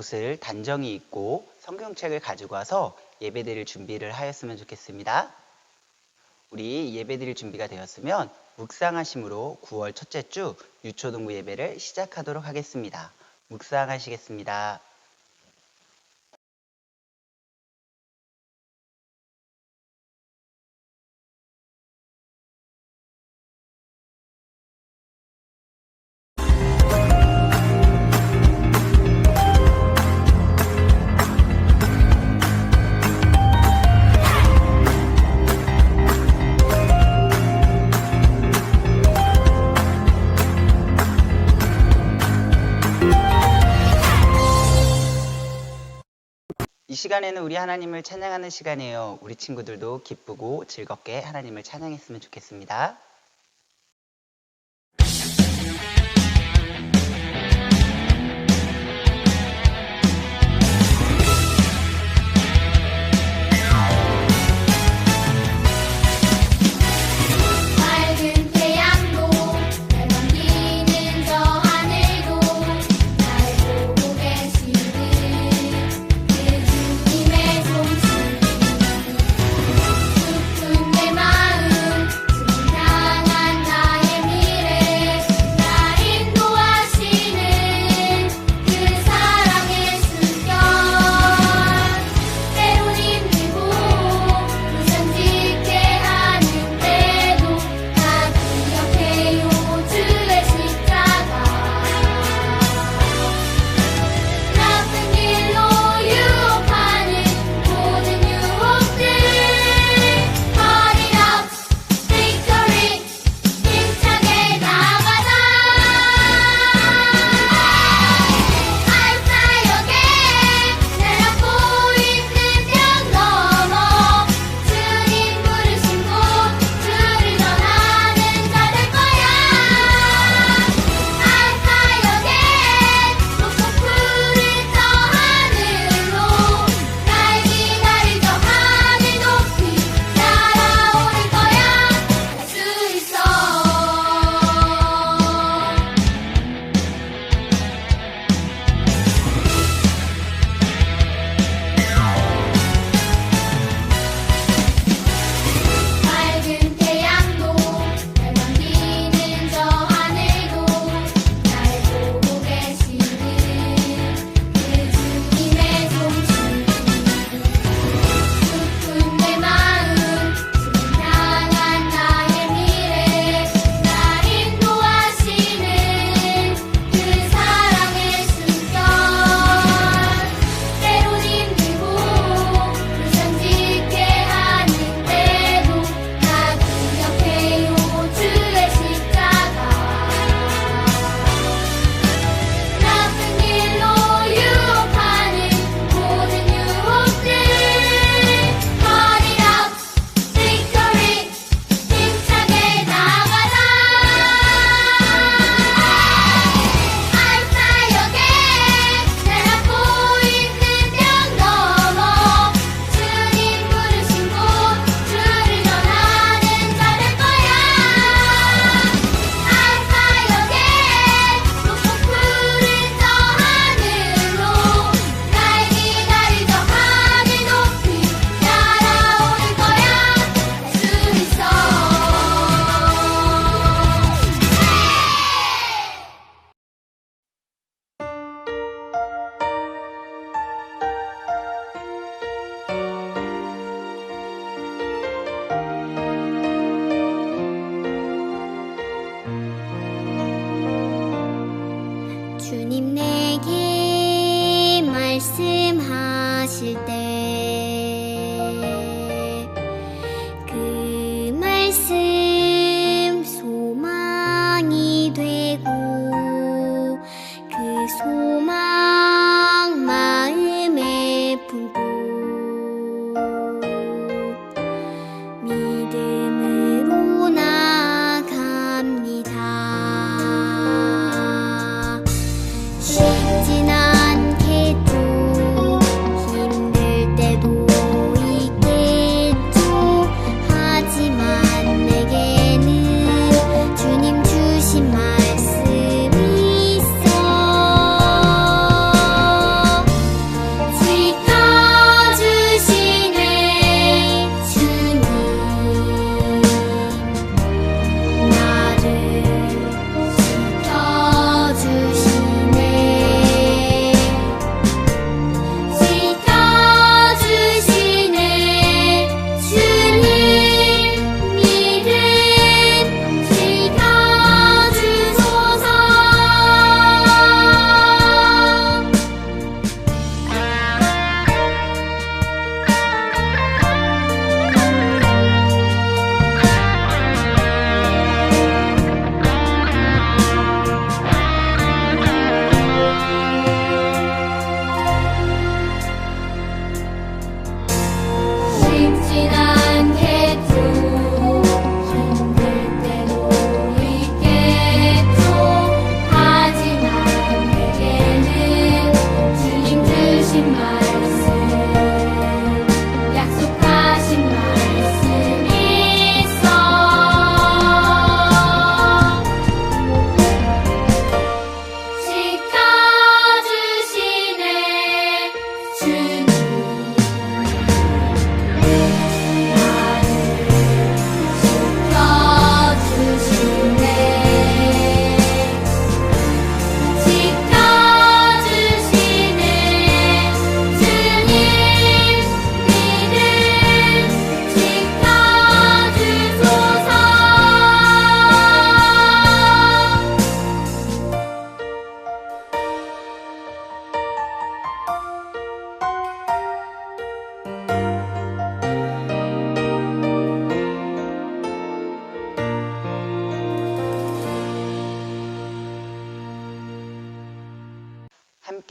옷을 단정히 입고 성경책을 가지고 와서 예배드릴 준비를 하였으면 좋겠습니다. 우리 예배드릴 준비가 되었으면 묵상하심으로 9월 첫째 주 유초동부 예배를 시작하도록 하겠습니다. 묵상하시겠습니다. 이 시간에는 우리 하나님을 찬양하는 시간이에요. 우리 친구들도 기쁘고 즐겁게 하나님을 찬양했으면 좋겠습니다. 내 마음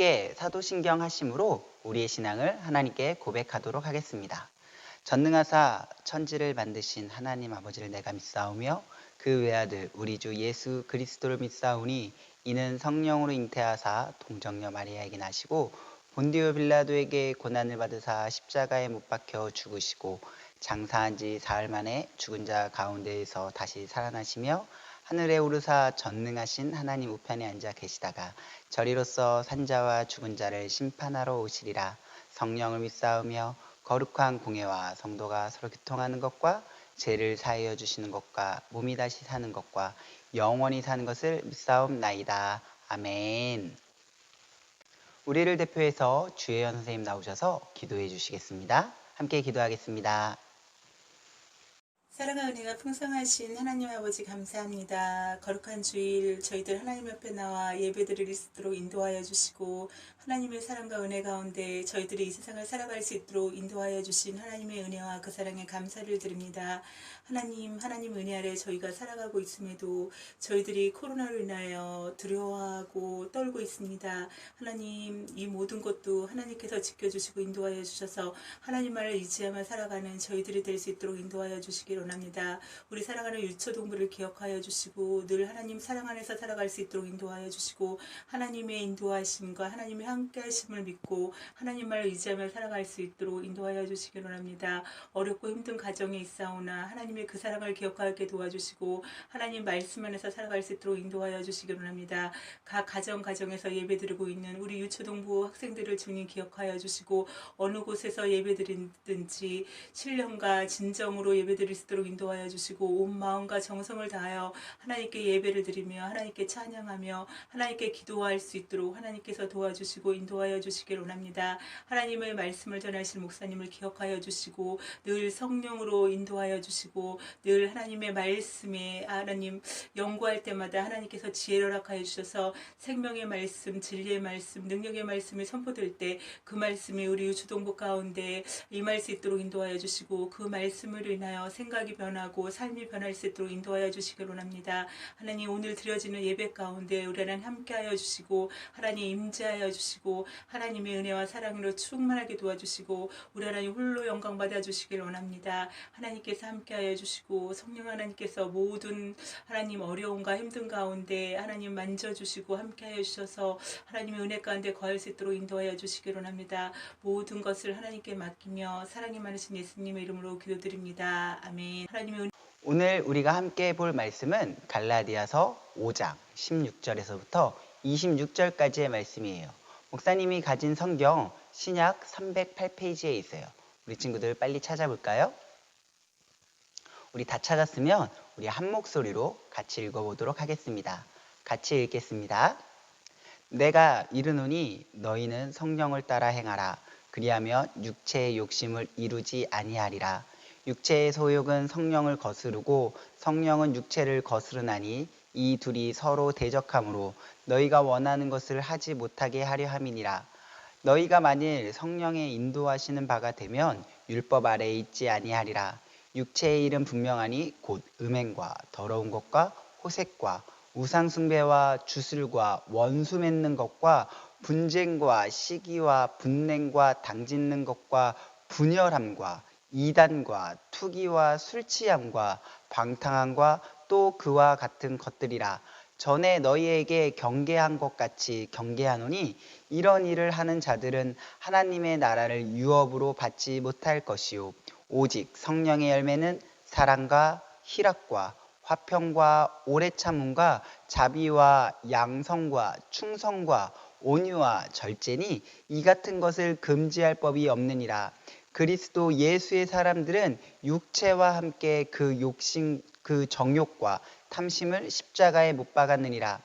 함께 사도신경 하심으로 우리의 신앙을 하나님께 고백하도록 하겠습니다. 전능하사 천지를 만드신 하나님 아버지를 내가 믿사오며 그 외아들 우리 주 예수 그리스도를 믿사오니 이는 성령으로 잉태하사 동정녀 마리아에게 나시고 본디오 빌라도에게 고난을 받으사 십자가에 못 박혀 죽으시고 장사한 지 사흘 만에 죽은 자 가운데에서 다시 살아나시며 하늘에 오르사 전능하신 하나님 우편에 앉아 계시다가 저리로서 산자와 죽은 자를 심판하러 오시리라. 성령을 믿사오며 거룩한 공예와 성도가 서로 교통하는 것과 죄를 사하여 주시는 것과 몸이 다시 사는 것과 영원히 사는 것을 믿사옵나이다. 아멘. 우리를 대표해서 주혜연 선생님 나오셔서 기도해 주시겠습니다. 함께 기도하겠습니다. 사랑과 은혜가 풍성하신 하나님 아버지 감사합니다. 거룩한 주일 저희들 하나님 옆에 나와 예배드릴 수 있도록 인도하여 주시고 하나님의 사랑과 은혜 가운데 저희들이 이 세상을 살아갈 수 있도록 인도하여 주신 하나님의 은혜와 그 사랑에 감사를 드립니다. 하나님 은혜 아래 저희가 살아가고 있음에도 저희들이 코로나로 인하여 두려워하고 떨고 있습니다. 하나님 이 모든 것도 하나님께서 지켜주시고 인도하여 주셔서 하나님 말을 의지하며 살아가는 저희들이 될 수 있도록 인도하여 주시기를 원합니다. 우리 살아가는 유초동부를 기억하여 주시고 늘 하나님 사랑 안에서 살아갈 수 있도록 인도하여 주시고 하나님의 인도하심과 하나님의 함께하심을 믿고 하나님 말을 의지하며 살아갈 수 있도록 인도하여 주시기를 원합니다. 어렵고 힘든 가정에 있사오나 하나님의 그 사랑을 기억하게 도와주시고 하나님 말씀 안에서 살아갈 수 있도록 인도하여 주시기를 원합니다. 각 가정에서 예배드리고 있는 우리 유초동부 학생들을 주님 기억하여 주시고 어느 곳에서 예배드리든지 신령과 진정으로 예배드릴 수 있도록 인도하여 주시고 온 마음과 정성을 다하여 하나님께 예배를 드리며 하나님께 찬양하며 하나님께 기도할 수 있도록 하나님께서 도와주시고 인도하여 주시기를 원합니다. 하나님의 말씀을 전하실 목사님을 기억하여 주시고 늘 성령으로 인도하여 주시고 늘 하나님의 말씀에 하나님 연구할 때마다 하나님께서 지혜를 허락하여 주셔서 생명의 말씀, 진리의 말씀, 능력의 말씀이 선포될 때 그 말씀이 우리 유초동부 가운데 임할 수 있도록 인도하여 주시고 그 말씀으로 인하여 생각이 변하고 삶이 변할 수 있도록 인도하여 주시기를 원합니다. 하나님 오늘 드려지는 예배 가운데 우리 하나님 함께하여 주시고 하나님 임재하여 주시고 하나님의 은혜와 사랑으로 충만하게 도와주시고 우리 하나님 홀로 영광 받아주시기를 원합니다. 하나님께서 함께하여 주시고 성령 하나님께서 모든 하나님 어려움과 힘든 가운데 하나님 만져주시고 함께하여 주셔서 하나님의 은혜 가운데 거할 수 있도록 인도하여 주시기를 원합니다. 모든 것을 하나님께 맡기며 사랑이 많으신 예수님의 이름으로 기도드립니다. 아멘. 하나님의 오늘 우리가 함께 볼 말씀은 갈라디아서 5장 16절에서부터 26절까지의 말씀이에요. 목사님이 가진 성경 신약 308페이지에 있어요. 우리 친구들 빨리 찾아볼까요? 우리 다 찾았으면 우리 한 목소리로 같이 읽어보도록 하겠습니다. 같이 읽겠습니다. 내가 이르노니 너희는 성령을 따라 행하라. 그리하면 육체의 욕심을 이루지 아니하리라. 육체의 소욕은 성령을 거스르고 성령은 육체를 거스르나니 이 둘이 서로 대적하므로 너희가 원하는 것을 하지 못하게 하려 함이니라. 너희가 만일 성령의 인도하시는 바가 되면 율법 아래에 있지 아니하리라. 육체의 일은 분명하니 곧 음행과 더러운 것과 호색과 우상숭배와 주술과 원수 맺는 것과 분쟁과 시기와 분냉과 당짓는 것과 분열함과 이단과 투기와 술취함과 방탕함과 또 그와 같은 것들이라. 전에 너희에게 경계한 것 같이 경계하노니 이런 일을 하는 자들은 하나님의 나라를 유업으로 받지 못할 것이요 오직 성령의 열매는 사랑과 희락과 화평과 오래 참음과 자비와 양성과 충성과 온유와 절제니 이 같은 것을 금지할 법이 없느니라. 그리스도 예수의 사람들은 육체와 함께 그 욕심 그 정욕과 탐심을 십자가에 못 박았느니라.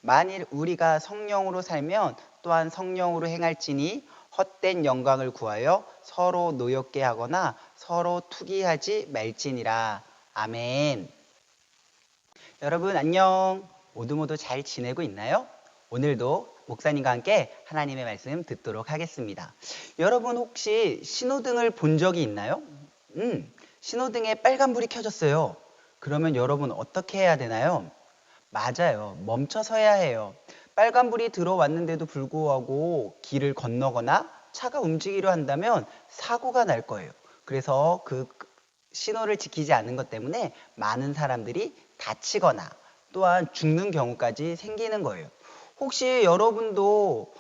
만일 우리가 성령으로 살면 또한 성령으로 행할지니 헛된 영광을 구하여 서로 노엽게 하거나 서로 투기하지 말지니라. 아멘. 여러분 안녕. 모두 잘 지내고 있나요? 오늘도 목사님과 함께 하나님의 말씀 듣도록 하겠습니다. 여러분 혹시 신호등을 본 적이 있나요? 신호등에 빨간불이 켜졌어요. 그러면 여러분 어떻게 해야 되나요? 맞아요. 멈춰 서야 해요. 빨간불이 들어왔는데도 불구하고 길을 건너거나 차가 움직이려 한다면 사고가 날 거예요. 그래서 그 신호를 지키지 않는 것 때문에 많은 사람들이 다치거나 또한 죽는 경우까지 생기는 거예요. 혹시 여러분도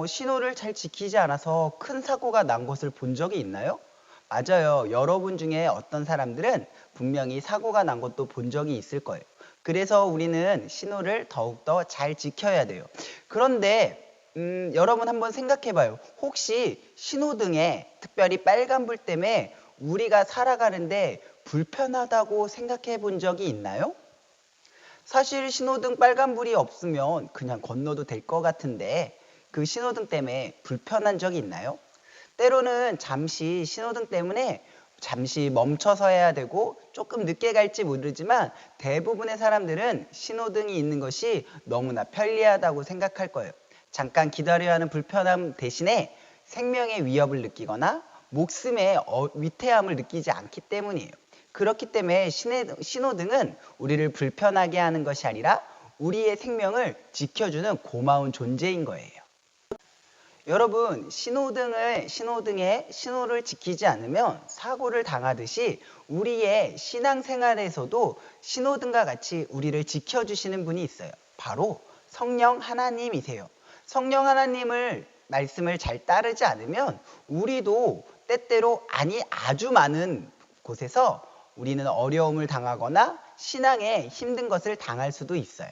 신호를 잘 지키지 않아서 큰 사고가 난 것을 본 적이 있나요? 맞아요. 여러분 중에 어떤 사람들은 분명히 사고가 난 것도 본 적이 있을 거예요. 그래서 우리는 신호를 더욱더 잘 지켜야 돼요. 그런데 여러분 한번 생각해 봐요. 혹시 신호등에 특별히 빨간불 때문에 우리가 살아가는데 불편하다고 생각해 본 적이 있나요? 사실 신호등 빨간불이 없으면 그냥 건너도 될 것 같은데 그 신호등 때문에 불편한 적이 있나요? 때로는 잠시 신호등 때문에 잠시 멈춰서 해야 되고 조금 늦게 갈지 모르지만 대부분의 사람들은 신호등이 있는 것이 너무나 편리하다고 생각할 거예요. 잠깐 기다려야 하는 불편함 대신에 생명의 위협을 느끼거나 목숨의 위태함을 느끼지 않기 때문이에요. 그렇기 때문에 신호등은 우리를 불편하게 하는 것이 아니라 우리의 생명을 지켜주는 고마운 존재인 거예요. 여러분, 신호등에 신호를 지키지 않으면 사고를 당하듯이 우리의 신앙생활에서도 신호등과 같이 우리를 지켜주시는 분이 있어요. 바로 성령 하나님이세요. 성령 하나님을 말씀을 잘 따르지 않으면 우리도 때때로 아주 많은 곳에서 우리는 어려움을 당하거나 신앙에 힘든 것을 당할 수도 있어요.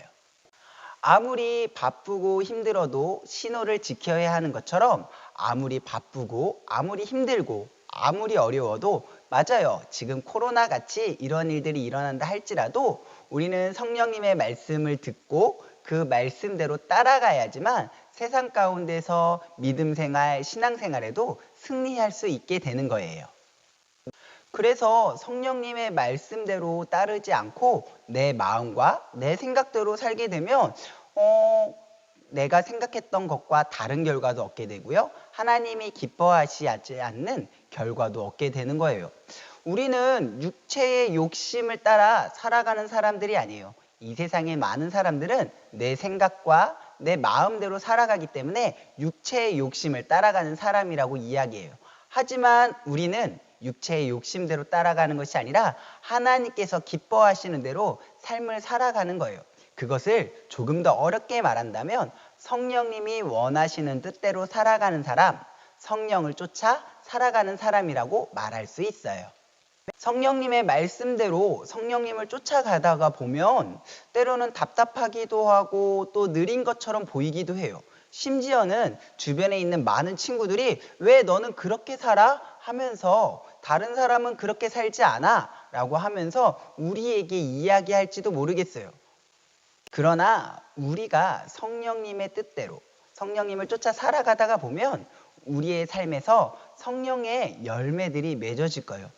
아무리 바쁘고 힘들어도 신호를 지켜야 하는 것처럼 아무리 바쁘고 아무리 힘들고 아무리 어려워도 맞아요. 지금 코로나 같이 이런 일들이 일어난다 할지라도 우리는 성령님의 말씀을 듣고 그 말씀대로 따라가야지만 세상 가운데서 믿음 생활, 신앙 생활에도 승리할 수 있게 되는 거예요. 그래서 성령님의 말씀대로 따르지 않고 내 마음과 내 생각대로 살게 되면 내가 생각했던 것과 다른 결과도 얻게 되고요. 하나님이 기뻐하시지 않는 결과도 얻게 되는 거예요. 우리는 육체의 욕심을 따라 살아가는 사람들이 아니에요. 이 세상의 많은 사람들은 내 생각과 내 마음대로 살아가기 때문에 육체의 욕심을 따라가는 사람이라고 이야기해요. 하지만 우리는 육체의 욕심대로 따라가는 것이 아니라 하나님께서 기뻐하시는 대로 삶을 살아가는 거예요. 그것을 조금 더 어렵게 말한다면 성령님이 원하시는 뜻대로 살아가는 사람, 성령을 쫓아 살아가는 사람이라고 말할 수 있어요. 성령님의 말씀대로 성령님을 쫓아가다가 보면 때로는 답답하기도 하고 또 느린 것처럼 보이기도 해요. 심지어는 주변에 있는 많은 친구들이 왜 너는 그렇게 살아? 하면서 다른 사람은 그렇게 살지 않아? 라고 하면서 우리에게 이야기할지도 모르겠어요. 그러나 우리가 성령님의 뜻대로 성령님을 쫓아 살아가다가 보면 우리의 삶에서 성령의 열매들이 맺어질 거예요.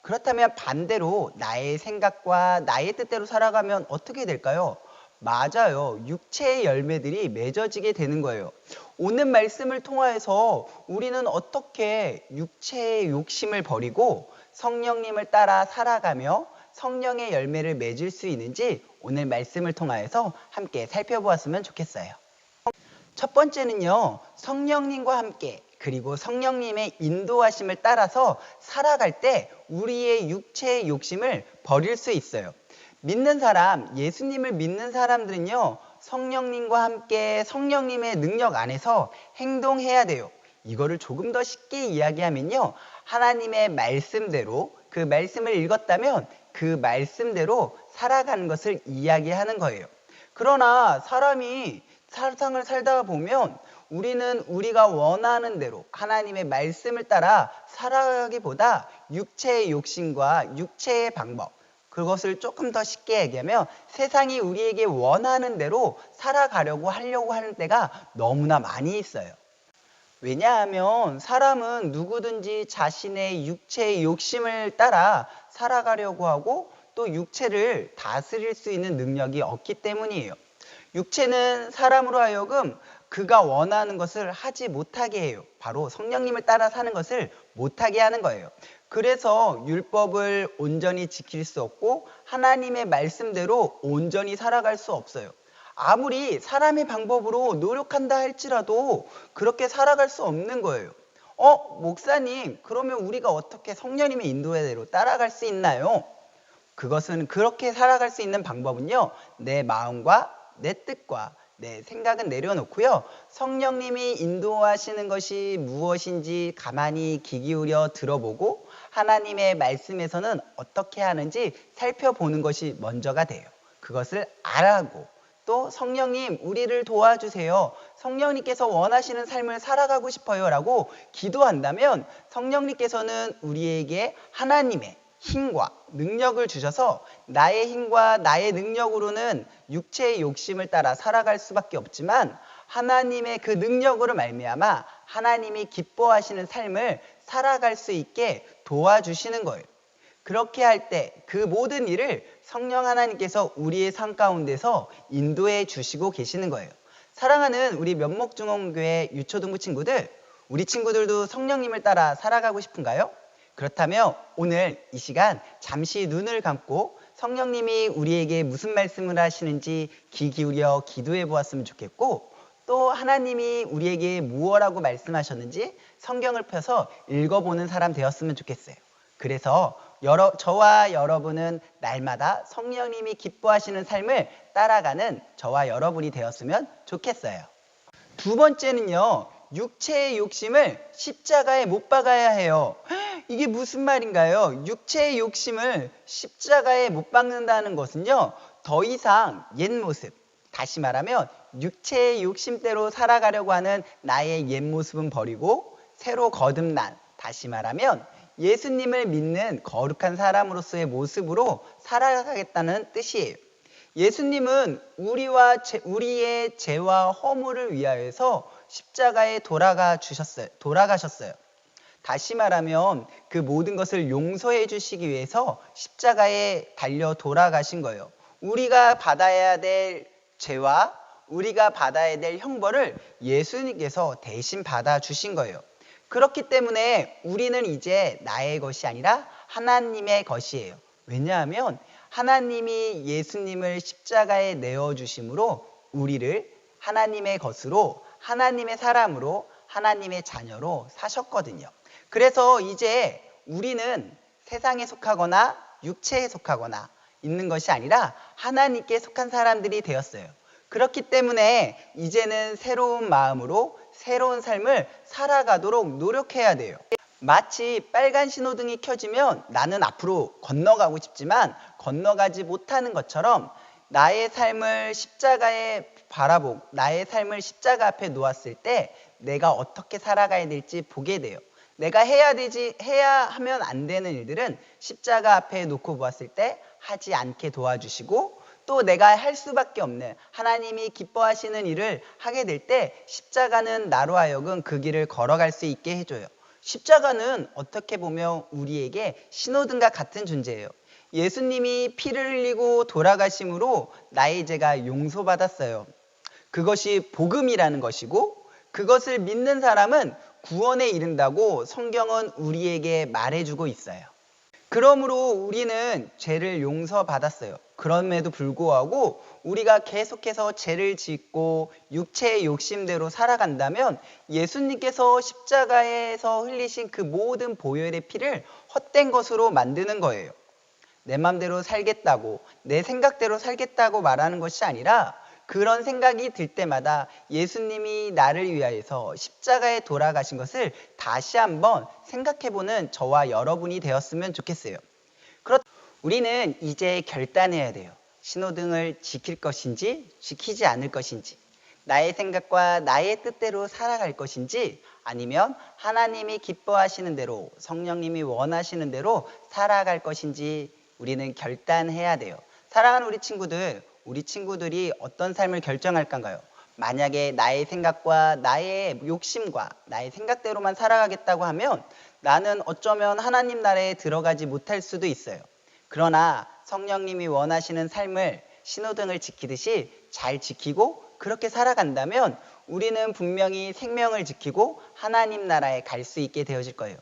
그렇다면 반대로 나의 생각과 나의 뜻대로 살아가면 어떻게 될까요? 맞아요. 육체의 열매들이 맺어지게 되는 거예요. 오늘 말씀을 통하여서 우리는 어떻게 육체의 욕심을 버리고 성령님을 따라 살아가며 성령의 열매를 맺을 수 있는지 오늘 말씀을 통하여서 함께 살펴보았으면 좋겠어요. 첫 번째는요, 성령님과 함께 그리고 성령님의 인도하심을 따라서 살아갈 때 우리의 육체의 욕심을 버릴 수 있어요. 믿는 사람, 예수님을 믿는 사람들은요, 성령님과 함께 성령님의 능력 안에서 행동해야 돼요. 이거를 조금 더 쉽게 이야기하면요, 하나님의 말씀대로 그 말씀을 읽었다면 그 말씀대로 살아가는 것을 이야기하는 거예요. 그러나 사람이 세상을 살다가 보면 우리는 우리가 원하는 대로 하나님의 말씀을 따라 살아가기보다 육체의 욕심과 육체의 방법, 그것을 조금 더 쉽게 얘기하면 세상이 우리에게 원하는 대로 살아가려고 하려고 하는 때가 너무나 많이 있어요. 왜냐하면 사람은 누구든지 자신의 육체의 욕심을 따라 살아가려고 하고 또 육체를 다스릴 수 있는 능력이 없기 때문이에요. 육체는 사람으로 하여금 그가 원하는 것을 하지 못하게 해요. 바로 성령님을 따라 사는 것을 못하게 하는 거예요. 그래서 율법을 온전히 지킬 수 없고 하나님의 말씀대로 온전히 살아갈 수 없어요. 아무리 사람의 방법으로 노력한다 할지라도 그렇게 살아갈 수 없는 거예요. 목사님, 그러면 우리가 어떻게 성령님의 인도대로 따라갈 수 있나요? 그것은 그렇게 살아갈 수 있는 방법은요, 내 마음과 내 뜻과 내 생각은 내려놓고요, 성령님이 인도하시는 것이 무엇인지 가만히 귀 기울여 들어보고 하나님의 말씀에서는 어떻게 하는지 살펴보는 것이 먼저가 돼요. 그것을 알아고 또 성령님 우리를 도와주세요. 성령님께서 원하시는 삶을 살아가고 싶어요 라고 기도한다면 성령님께서는 우리에게 하나님의 힘과 능력을 주셔서 나의 힘과 나의 능력으로는 육체의 욕심을 따라 살아갈 수밖에 없지만 하나님의 그 능력으로 말미암아 하나님이 기뻐하시는 삶을 살아갈 수 있게 도와주시는 거예요. 그렇게 할 때 그 모든 일을 성령 하나님께서 우리의 삶 가운데서 인도해 주시고 계시는 거예요. 사랑하는 우리 면목중앙교회 유초등부 친구들, 우리 친구들도 성령님을 따라 살아가고 싶은가요? 그렇다면 오늘 이 시간 잠시 눈을 감고 성령님이 우리에게 무슨 말씀을 하시는지 귀 기울여 기도해 보았으면 좋겠고, 또 하나님이 우리에게 무엇라고 말씀하셨는지 성경을 펴서 읽어보는 사람 되었으면 좋겠어요. 그래서 저와 여러분은 날마다 성령님이 기뻐하시는 삶을 따라가는 저와 여러분이 되었으면 좋겠어요. 두 번째는요, 육체의 욕심을 십자가에 못 박아야 해요. 이게 무슨 말인가요? 육체의 욕심을 십자가에 못 박는다는 것은요, 더 이상 옛 모습, 다시 말하면 육체의 욕심대로 살아가려고 하는 나의 옛 모습은 버리고 새로 거듭난, 다시 말하면 예수님을 믿는 거룩한 사람으로서의 모습으로 살아가겠다는 뜻이에요. 예수님은 우리의 죄와 허물을 위하여서 십자가에 돌아가셨어요. 다시 말하면 그 모든 것을 용서해 주시기 위해서 십자가에 달려 돌아가신 거예요. 우리가 받아야 될 죄와 우리가 받아야 될 형벌을 예수님께서 대신 받아주신 거예요. 그렇기 때문에 우리는 이제 나의 것이 아니라 하나님의 것이에요. 왜냐하면 하나님이 예수님을 십자가에 내어주심으로 우리를 하나님의 것으로, 하나님의 사람으로, 하나님의 자녀로 사셨거든요. 그래서 이제 우리는 세상에 속하거나 육체에 속하거나 있는 것이 아니라 하나님께 속한 사람들이 되었어요. 그렇기 때문에 이제는 새로운 마음으로 새로운 삶을 살아가도록 노력해야 돼요. 마치 빨간 신호등이 켜지면 나는 앞으로 건너가고 싶지만 건너가지 못하는 것처럼 나의 삶을 십자가에 바라보고 나의 삶을 십자가 앞에 놓았을 때 내가 어떻게 살아가야 될지 보게 돼요. 내가 해야 하면 안 되는 일들은 십자가 앞에 놓고 보았을 때 하지 않게 도와주시고, 또 내가 할 수밖에 없는 하나님이 기뻐하시는 일을 하게 될 때 십자가는 나로 하여금 그 길을 걸어갈 수 있게 해줘요. 십자가는 어떻게 보면 우리에게 신호등과 같은 존재예요. 예수님이 피를 흘리고 돌아가심으로 나의 죄가 용서받았어요. 그것이 복음이라는 것이고, 그것을 믿는 사람은 구원에 이른다고 성경은 우리에게 말해주고 있어요. 그러므로 우리는 죄를 용서받았어요. 그럼에도 불구하고 우리가 계속해서 죄를 짓고 육체의 욕심대로 살아간다면 예수님께서 십자가에서 흘리신 그 모든 보혈의 피를 헛된 것으로 만드는 거예요. 내 맘대로 살겠다고, 내 생각대로 살겠다고 말하는 것이 아니라 그런 생각이 들 때마다 예수님이 나를 위하여서 십자가에 돌아가신 것을 다시 한번 생각해보는 저와 여러분이 되었으면 좋겠어요. 우리는 이제 결단해야 돼요. 신호등을 지킬 것인지 지키지 않을 것인지, 나의 생각과 나의 뜻대로 살아갈 것인지, 아니면 하나님이 기뻐하시는 대로, 성령님이 원하시는 대로 살아갈 것인지 우리는 결단해야 돼요. 사랑하는 우리 친구들이 어떤 삶을 결정할까요? 만약에 나의 생각과 나의 욕심과 나의 생각대로만 살아가겠다고 하면 나는 어쩌면 하나님 나라에 들어가지 못할 수도 있어요. 그러나 성령님이 원하시는 삶을 신호등을 지키듯이 잘 지키고 그렇게 살아간다면 우리는 분명히 생명을 지키고 하나님 나라에 갈 수 있게 되어질 거예요.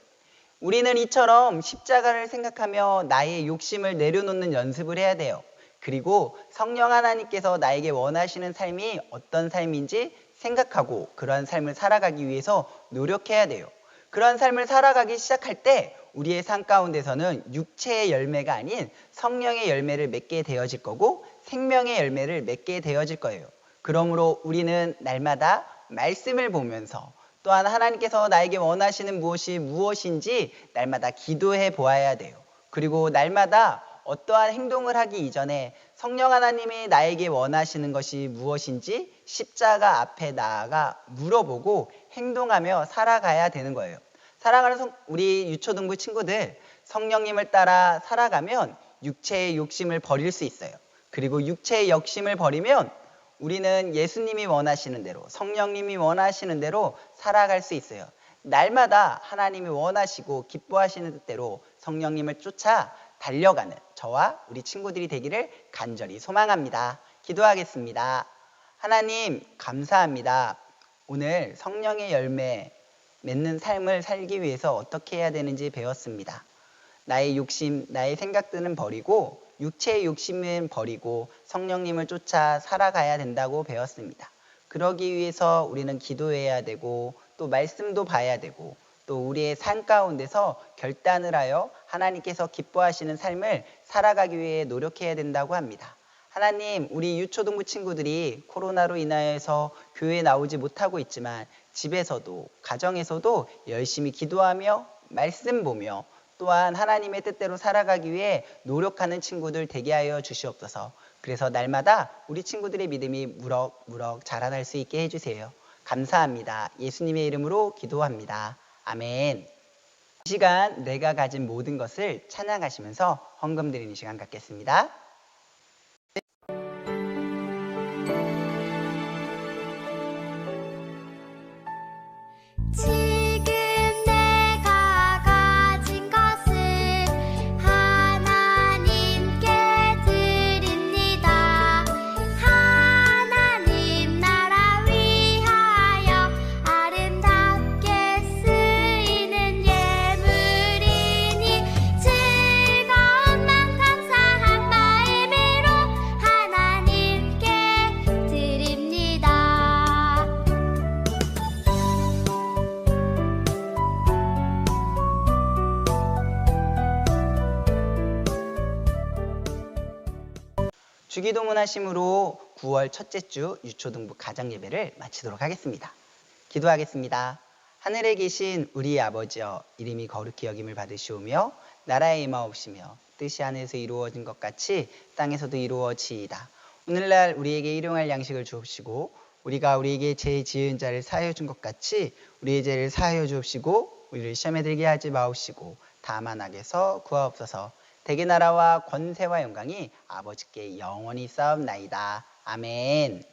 우리는 이처럼 십자가를 생각하며 나의 욕심을 내려놓는 연습을 해야 돼요. 그리고 성령 하나님께서 나에게 원하시는 삶이 어떤 삶인지 생각하고 그러한 삶을 살아가기 위해서 노력해야 돼요. 그러한 삶을 살아가기 시작할 때 우리의 삶 가운데서는 육체의 열매가 아닌 성령의 열매를 맺게 되어질 거고 생명의 열매를 맺게 되어질 거예요. 그러므로 우리는 날마다 말씀을 보면서 또한 하나님께서 나에게 원하시는 무엇이 무엇인지 날마다 기도해 보아야 돼요. 그리고 날마다 어떠한 행동을 하기 이전에 성령 하나님이 나에게 원하시는 것이 무엇인지 십자가 앞에 나아가 물어보고 행동하며 살아가야 되는 거예요. 사랑하는 우리 유초등부 친구들, 성령님을 따라 살아가면 육체의 욕심을 버릴 수 있어요. 그리고 육체의 욕심을 버리면 우리는 예수님이 원하시는 대로, 성령님이 원하시는 대로 살아갈 수 있어요. 날마다 하나님이 원하시고 기뻐하시는 뜻대로 성령님을 쫓아 달려가는 저와 우리 친구들이 되기를 간절히 소망합니다. 기도하겠습니다. 하나님 감사합니다. 오늘 성령의 열매 맺는 삶을 살기 위해서 어떻게 해야 되는지 배웠습니다. 나의 욕심, 나의 생각들은 버리고 육체의 욕심은 버리고 성령님을 쫓아 살아가야 된다고 배웠습니다. 그러기 위해서 우리는 기도해야 되고 또 말씀도 봐야 되고 또 우리의 삶 가운데서 결단을 하여 하나님께서 기뻐하시는 삶을 살아가기 위해 노력해야 된다고 합니다. 하나님, 우리 유초등부 친구들이 코로나로 인하여서 교회에 나오지 못하고 있지만 집에서도 가정에서도 열심히 기도하며 말씀 보며 또한 하나님의 뜻대로 살아가기 위해 노력하는 친구들 되게 하여 주시옵소서. 그래서 날마다 우리 친구들의 믿음이 무럭무럭 자라날 수 있게 해주세요. 감사합니다. 예수님의 이름으로 기도합니다. 아멘. 이 시간 내가 가진 모든 것을 찬양하시면서 헌금 드리는 시간 갖겠습니다. 주기도문 하심으로 9월 첫째 주 유초등부 가정예배를 마치도록 하겠습니다. 기도하겠습니다. 하늘에 계신 우리 아버지여, 이름이 거룩히 여김을 받으시오며 나라의 임하옵시며 뜻이 하늘에서 이루어진 것 같이 땅에서도 이루어지이다. 오늘날 우리에게 일용할 양식을 주옵시고 우리가 우리에게 죄 지은 자를 사하여 준 것 같이 우리의 죄를 사하여 주옵시고 우리를 시험에 들게 하지 마옵시고 다만 악에서 구하옵소서. 대개 나라와 권세와 영광이 아버지께 영원히 싸움나이다. 아멘.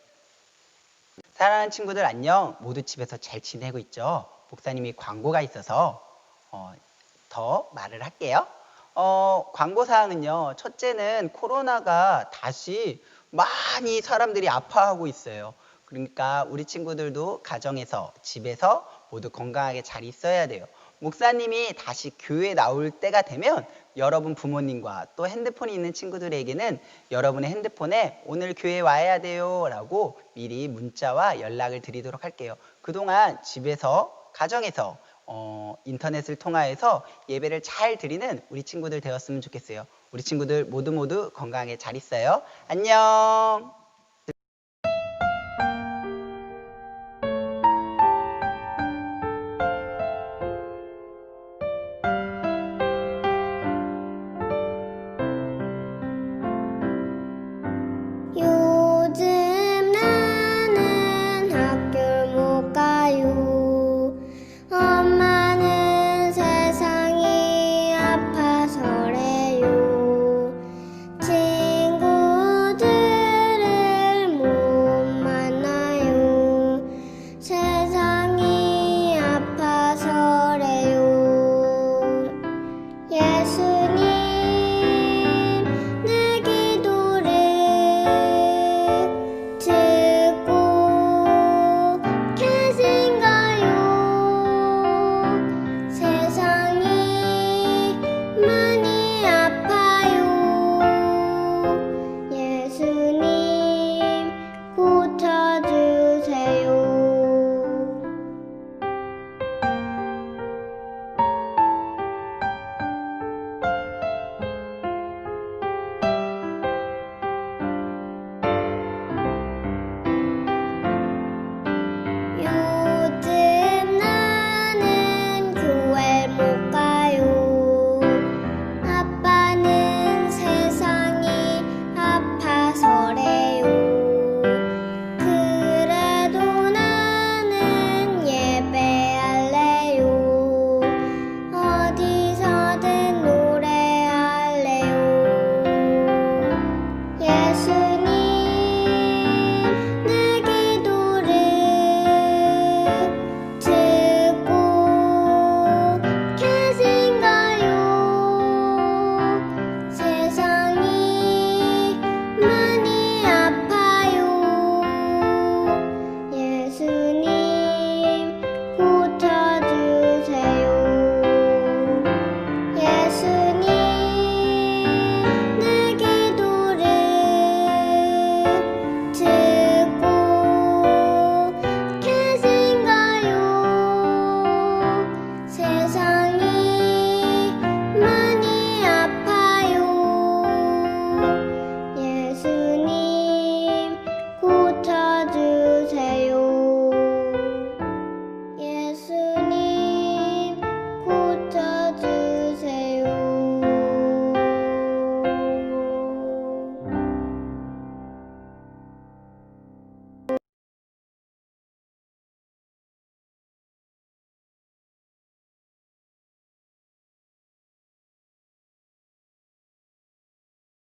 사랑하는 친구들 안녕. 모두 집에서 잘 지내고 있죠? 목사님이 광고가 있어서 더 말을 할게요. 광고사항은요. 첫째는 코로나가 다시 많이 사람들이 아파하고 있어요. 그러니까 우리 친구들도 가정에서 집에서 모두 건강하게 잘 있어야 돼요. 목사님이 다시 교회에 나올 때가 되면 여러분 부모님과 또 핸드폰이 있는 친구들에게는 여러분의 핸드폰에 오늘 교회 와야 돼요 라고 미리 문자와 연락을 드리도록 할게요. 그동안 집에서 가정에서 인터넷을 통하여서 예배를 잘 드리는 우리 친구들 되었으면 좋겠어요. 우리 친구들 모두 건강하게 잘 있어요. 안녕.